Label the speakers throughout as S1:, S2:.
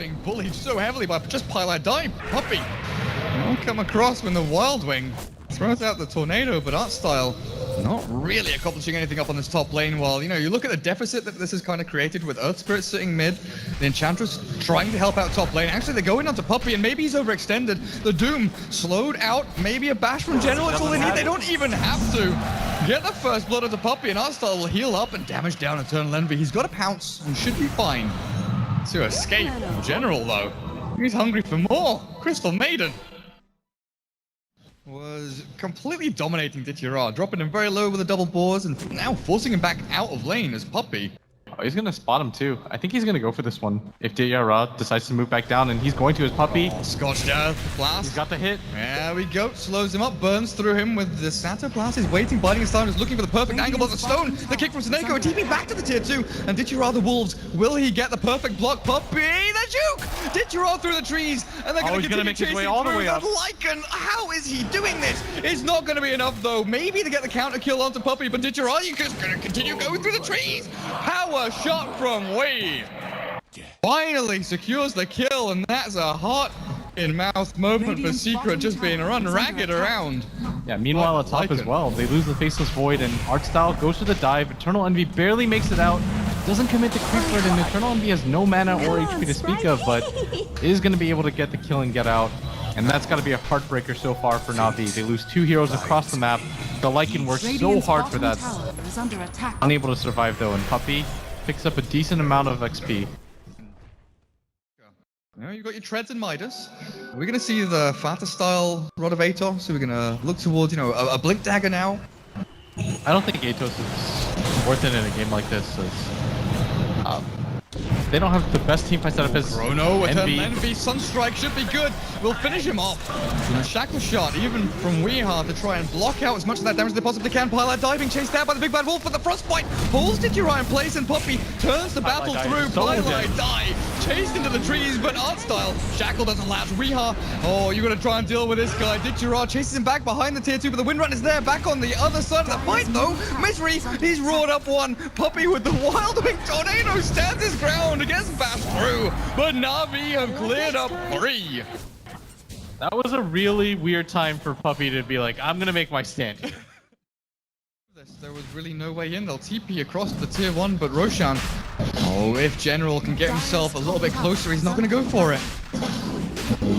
S1: being bullied so heavily by just Pylite Die. Puppey won't come across when the Wild Wing throws out the tornado, but Artstyle not really accomplishing anything up on this top lane. While, you know, you look at the deficit that this has kind of created with Earth Spirit sitting mid, the Enchantress trying to help out top lane. Actually, they're going onto Puppey, and maybe he's overextended. The Doom slowed out. Maybe a bash from General. It's all they need. They don't even have to get the first blood onto Puppey, and Artstyle will heal up and damage down Eternal Envy. He's got a pounce and should be fine to escape. General, though, he's hungry for more. Crystal Maiden was completely dominating Ditchira, dropping him very low with the double boars and now forcing him back out of lane as Puppey.
S2: Oh, he's going to spot him too. I think he's going to go for this one. If Ditchira decides to move back down, and he's going to his Puppey.
S1: Oh, Scorched Earth Blast.
S2: He's got the hit.
S1: There we go. Slows him up, burns through him with the Sato Blast. He's waiting, biding his time, is looking for the perfect angle, but the stone, the kick from Seneko, a TP back to the tier 2, and Ditchira the Wolves. Will he get the perfect block? Puppey, the juke! Ditchira through the trees, and they're going to continue chasing through that Lycan. How is he doing this? It's not going to be enough, though. Maybe to get the counter kill onto Puppey, but Ditchira, you're just going to continue going through the trees. Power shot from Wave. Finally secures the kill, and that's a hot in-mouth moment for Secret, just being run ragged around.
S2: Yeah, meanwhile at top as well, they lose the Faceless Void, and Artstyle goes for the dive. Eternal Envy barely makes it out, doesn't commit to creep for it, and Eternal Envy has no mana or HP to speak of, but is going to be able to get the kill and get out. And that's got to be a heartbreaker so far for NAVI. They lose 2 heroes across the map. The Lycan works so hard for that. Unable to survive though, and Puppey picks up a decent amount of XP.
S1: Now you've got your Treads and Midas. We're going to see the Fata style Rod of Atos, so we're going to look towards, you know, a Blink Dagger now.
S2: I don't think Atos is worth it in a game like this. They don't have the best team fight setup as
S1: Chrono,
S2: Envy.
S1: Envy, Sunstrike should be good. We'll finish him off. You know, Shackle Shot, even from Weehar, to try and block out as much of that damage as they possibly can. Pylite diving, chased out by the Big Bad Wolf, but the Frostbite pulls Ditchira in place, and Puppey turns the battle through. Pylite dive, chased into the trees, but Artstyle, Shackle doesn't last. Weehar, oh, you gotta try and deal with this guy. Ditchira chases him back behind the tier 2, but the Windrun is there, back on the other side of the fight though. Misery, he's roared up one. Puppey with the Wild Wing Tornado stands his ground, gets bashed through, but NAVI have cleared up 3.
S2: That was a really weird time for Puppey to be like, I'm gonna make my stand here.
S1: There was really no way in. They'll TP across the tier 1, but Roshan, oh, if General can get himself a little bit closer, he's not gonna go for it.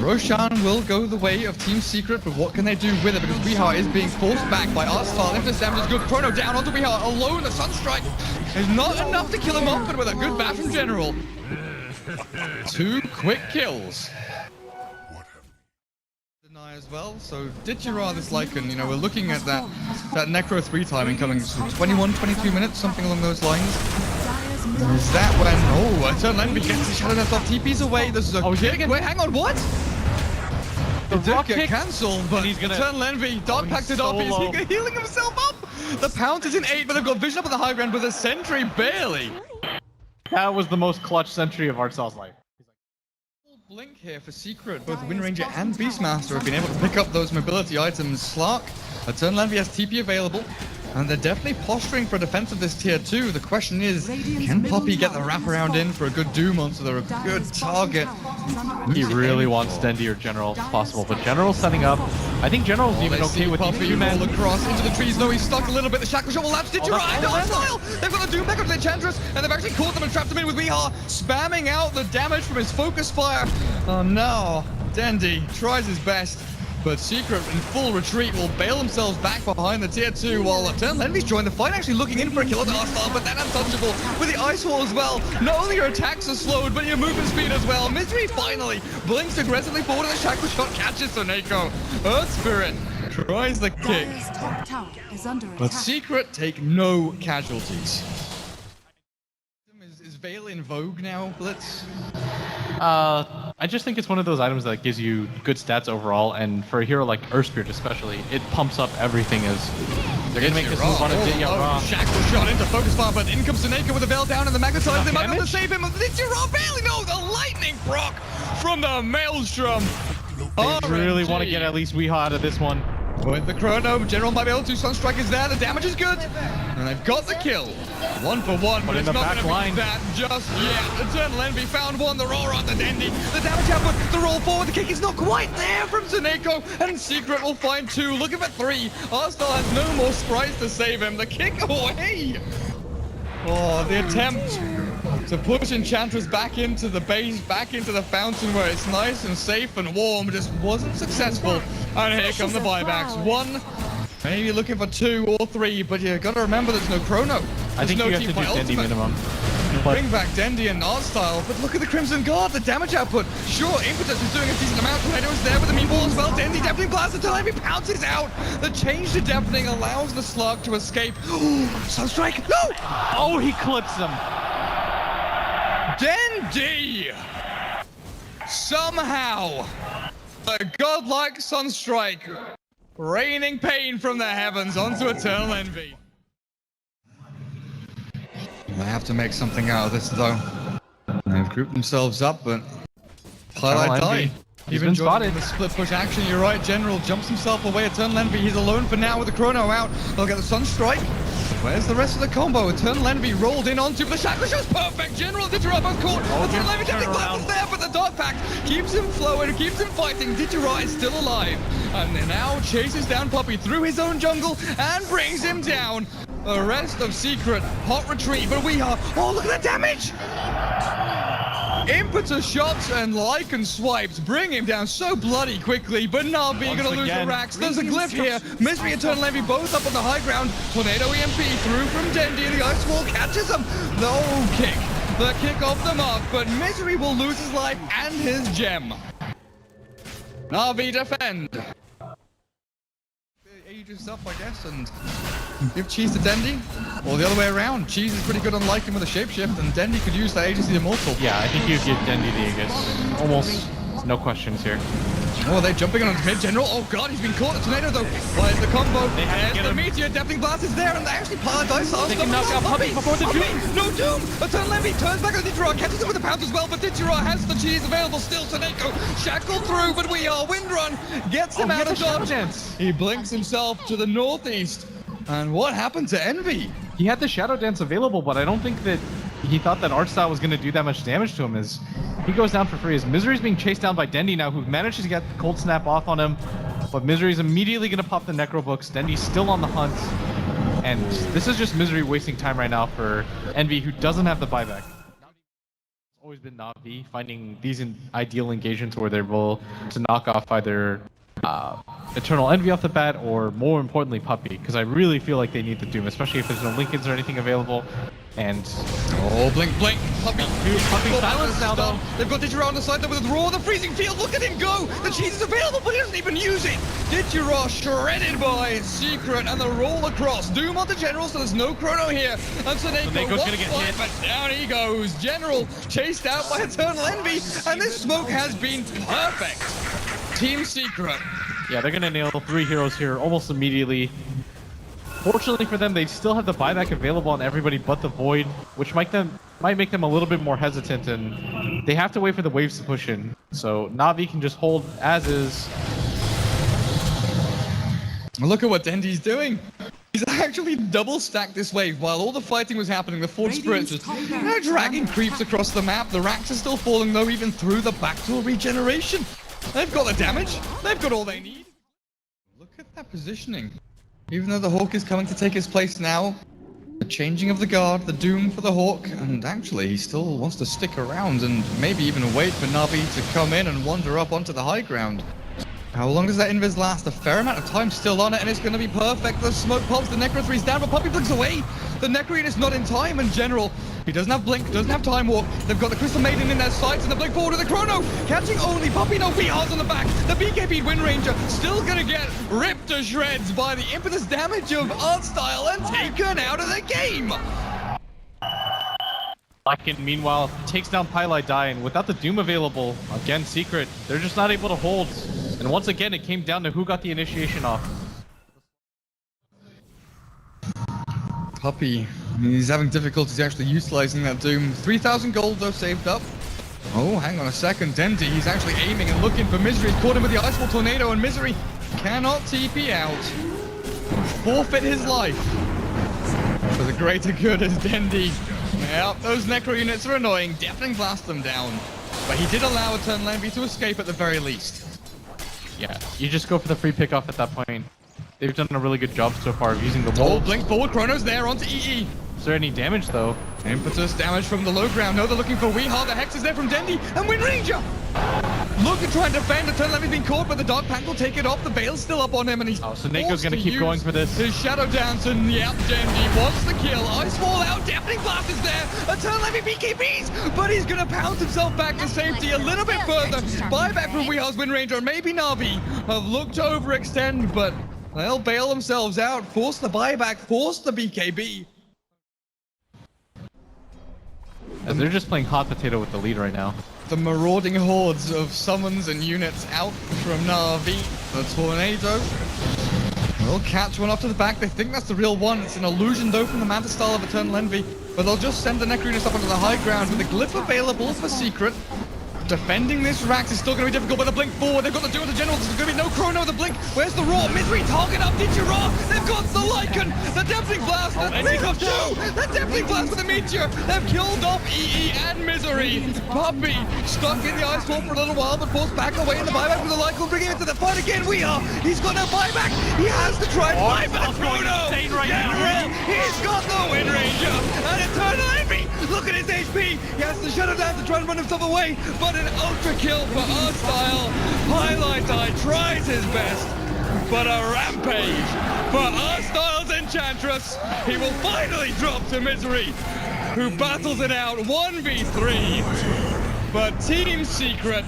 S1: Roshan will go the way of Team Secret, but what can they do with it? Because Weehar is being forced back by Artstyle. Infinite damage is good. Chrono down onto Weehar. Alone, the Sunstrike is not enough to kill him off, but with a good bash from General. 2 quick kills. Deny as well. So Ditchira this Lycan, you know, we're looking at that Necro 3 timing coming 21, 22 minutes, something along those lines. Is that when, oh, Eternal Envy gets the Shadow Dance off, TP's away, this is a kick. Wait, hang on, what? It did get cancelled, but he's gonna, Eternal Envy, Dark packed it up, he's healing himself up! The Pounce is in 8, but they've got Vision up on the high ground with a Sentry barely.
S2: That was the most clutch sentry of Artstyle's life.
S1: Blink here for Secret. Both Windranger and Beastmaster have been able to pick up those mobility items. Slark, Eternal Envy has TP available, and they're definitely posturing for a defense of this tier 2. The question is, can Puppey get the wraparound in for a good Doom monster? They're a good target.
S2: He really wants Dendy or General if possible, but General's setting up. I think General's even okay with
S1: Puppey
S2: these 2 men.
S1: Across into the trees. No, he's stuck a little bit. The Shackle Shot will lapse. Ditchira and Artstyle! They've got the Doom back up to the Enchantress, and they've actually caught them and trapped them in with Weehar, spamming out the damage from his focus fire. Oh no, Dendy tries his best, but Secret in full retreat will bail themselves back behind the tier 2 while Eternal Envy's joined the fight, actually looking in for a kill at Artstyle, but then untouchable with the Ice Wall as well. Not only your attacks are slowed, but your movement speed as well. Misery finally blinks aggressively forward, and the Shackle Shot catches Seneko. Earth Spirit tries the kick, but Secret take no casualties. Is Veil in vogue now, Blitz?
S2: I just think it's one of those items that gives you good stats overall, and for a hero like Earth Spirit especially, it pumps up everything as they're gonna make this move on a Ditchira.
S1: Shackle Shot into focus fire, but in comes Seneko with the Veil down and the Magnetize. They might be able to save him. Ditchira barely, no, the lightning proc from the Maelstrom.
S2: They really want to get at least Weehar out of this one.
S1: With the chrono, General might be able to. Sunstrike is there. The damage is good. And they've got the kill. 1 for 1, but it's not going to be that just yet. Eternal Envy found one. The roll on the Dendy. The damage output. The roll forward. The kick is not quite there from Tsuneko. And Secret will find 2. Looking for 3. Arstal has no more sprites to save him. The kick away. Oh, the attempt to push Enchantress back into the base, back into the fountain where it's nice and safe and warm, just wasn't successful. And here come the buybacks. 1, maybe looking for 2 or 3, but you gotta remember there's no chrono.
S2: I think
S1: no
S2: you have to do Dendy minimum.
S1: Bring back Dendy and Artstyle, but look at the Crimson Guard, the damage output. Sure, Impetus is doing a decent amount. Tornado is there with the meatball as well. Dendy definitely blasts until Envy pounces out. The change to deafening allows the slug to escape. Sunstrike, no!
S2: Oh, he clips him.
S1: Dendy! Somehow, a godlike Sunstrike raining pain from the heavens onto Eternal Envy. They have to make something out of this, though. They've grouped themselves up, but Highlight die.
S2: He's been spotted.
S1: The split push action, you're right. General jumps himself away. Eternal Envy, he's alone for now with the chrono out. They'll get the Sunstrike. Where's the rest of the combo? Eternal Envy rolled in onto the Shackle Show's perfect. General Digiraba caught. Eternal Envy definitely blast there, but the Dark Pact keeps him flowing, keeps him fighting. Digiraba is still alive. And then now chases down Puppey through his own jungle and brings him down. The rest of Secret, hot retreat, but we are... Oh, look at the damage! Impetus shots and Lycan swipes bring him down so bloody quickly, but Navi gonna lose the racks. There's a glyph here. Misery, Eternal Envy both up on the high ground. Tornado EMP through from Dendy, and the Ice Wall catches him. No kick. The kick off the mark, but Misery will lose his life and his gem. Navi defend. Ages up, I guess, and give Cheese to Dendy, or the other way around. Cheese is pretty good on Lycan with a shapeshift, and Dendy could use that Agency Immortal.
S2: Yeah, I think you give Dendy the Aegis. Almost no questions here.
S1: Oh, they're jumping on his mid-general. Oh god, he's been caught. A tornado though. Where's the combo? There's the Meteor. Deafening Blast is there, and they actually pile dice.
S2: They can knock out Puppey before the Doom.
S1: No Doom! Eternal Envy turns back on Digiraba, catches him with a pounce as well, but Digiraba has the cheese available still. Tsuneko shackled through, but we are Windrun. Gets him out of dodge. He blinks himself to the northeast. And what happened to Envy?
S2: He had the Shadow Dance available, but I don't think that he thought that Artstyle was going to do that much damage to him. As he goes down for free. As Misery's being chased down by Dendy now, who manages to get the Cold Snap off on him. But Misery's immediately going to pop the Necro Books. Dendy's still on the hunt. And this is just Misery wasting time right now for Envy, who doesn't have the buyback. It's always been Navi finding these ideal engagements where they're able to knock off either Eternal Envy off the bat, or more importantly, Puppey, because I really feel like they need the Doom, especially if there's no Lincolns or anything available. And
S1: oh, blink, Puppey.
S2: Puppey silence now, though.
S1: They've got Digiraba on the side there with the Roar, the freezing field. Look at him go. The cheese is available, but he doesn't even use it. Digiraba shredded by Secret, and the roll across. Doom onto General, so there's no chrono here. And Tsuneko's gonna get hit, but down he goes. General chased out by Eternal Envy, and this smoke has been perfect. Team Secret.
S2: Yeah, they're gonna nail 3 heroes here almost immediately. Fortunately for them, they still have the buyback available on everybody but the Void, which might make them a little bit more hesitant, and they have to wait for the waves to push in. So Navi can just hold as is.
S1: Look at what Dendy's doing. He's actually double stacked this wave while all the fighting was happening. The Forge Spirits just dragging creeps across the map. The racks are still falling though, even through the backdoor regeneration. They've got the damage. They've got all they need. Look at that positioning. Even though the Hawk is coming to take his place now, the changing of the guard, the Doom for the Hawk, and actually he still wants to stick around and maybe even wait for Navi to come in and wander up onto the high ground. How long does that invis last? A fair amount of time still on it, and it's going to be perfect. The smoke pops, the Necro 3's down, but Puppey blinks away. The Necro is not in time, and General, he doesn't have Blink, doesn't have Time Warp. They've got the Crystal Maiden in their sights, and the Blink forward to the Chrono. Catching only Puppey, no VRs on the back. The BKB Wind Ranger still going to get ripped to shreds by the impetus damage of Artstyle and taken out of the game.
S2: Lycan, meanwhile, takes down Pylai Die, and without the Doom available, again, Secret, they're just not able to hold. And once again, it came down to who got the initiation off.
S1: Puppey, he's having difficulties actually utilizing that Doom. 3,000 gold though saved up. Oh, hang on a second. Dendy, he's actually aiming and looking for Misery. He's caught him with the Ice Wall Tornado, and Misery cannot TP out. Forfeit his life for the greater good as Dendi. Yep, those Necro units are annoying. Deafening blast them down. But he did allow Eternal Envy to escape at the very least.
S2: Yeah, you just go for the free pickoff at that point. They've done a really good job so far of using the
S1: Oh,
S2: wolves.
S1: blink forward, Chrono's there onto EE.
S2: Is there any damage though?
S1: Impetus damage from the low ground. No, they're looking for Weehaw. The Hex is there from Dendi. And Wind Ranger! Look to try and defend. Eternal Envy's been caught, but the Dark Pact will take it off. The Bale's still up on him, and he's
S2: so Nako's gonna keep going for this.
S1: His Shadow Dance, and yep, Dendi wants the kill. Icefall out, Deafening Blast is there. Eternal Envy BKBs, but he's gonna pounce himself back to safety a little bit further. Buyback from Weehaw's Wind Ranger, and maybe Navi have looked to overextend, but they'll bail themselves out, force the buyback, force the BKB.
S2: As they're just playing hot potato with the lead right now.
S1: The marauding hordes of summons and units out from Navi. The Tornado will catch one off to the back. They think that's the real one. It's an illusion though from the Manta style of Eternal Envy. But they'll just send the Necro units up onto the high ground with a glyph available for Secret. Defending this Rax is still going to be difficult, but the blink forward. They've got to do with the generals. There's going to be no chrono. The blink. Where's the raw? Misery target up. Did you raw? They've got the Lycan. The Deafening Blast. The Pickup 2. The Deafening Blast with the Meteor. They've killed off EE and Misery. Puppy stuck in the ice wall for a little while, but forced back away in the buyback with the Lycan. Bringing it to the fight again. We are. He's got no buyback. He has to try and buy back Chrono. General. He's got the Wind Ranger. And Eternal Envy. Look at his HP. He has to shut him down to try and run himself away. But an ultra kill for Arstyle. Highlight Eye tries his best, but a rampage for Arstyle's Enchantress. He will finally drop to Misery, who battles it out 1v3. But Team Secret,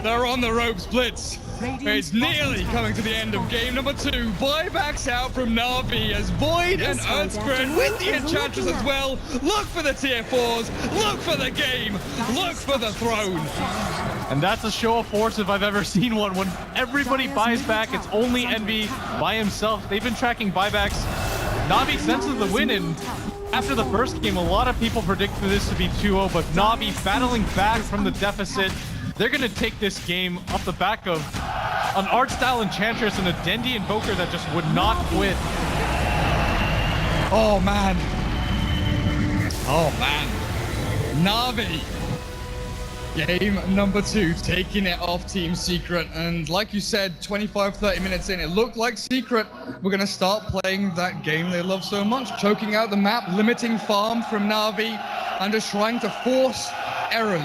S1: they're on the ropes. Blitz. It's nearly coming to the end of game number 2. Buybacks out from Navi as Void and Earthspread with the Enchantress as well. Look for the tier 4s. Look for the game. Look for the throne.
S2: And that's a show of force if I've ever seen one. When everybody buys back, it's only Envy by himself. They've been tracking buybacks. Navi senses the win, and after the first game, a lot of people predicted this to be 2-0, but Navi battling back from the deficit. They're going to take this game off the back of an art-style Enchantress and a Dendi Invoker that just would not quit.
S1: Oh, man. Oh, man. Navi. Game number 2, taking it off Team Secret. And like you said, 25-30 minutes in, it looked like Secret were going to start playing that game they love so much. Choking out the map, limiting farm from Navi, and just trying to force errors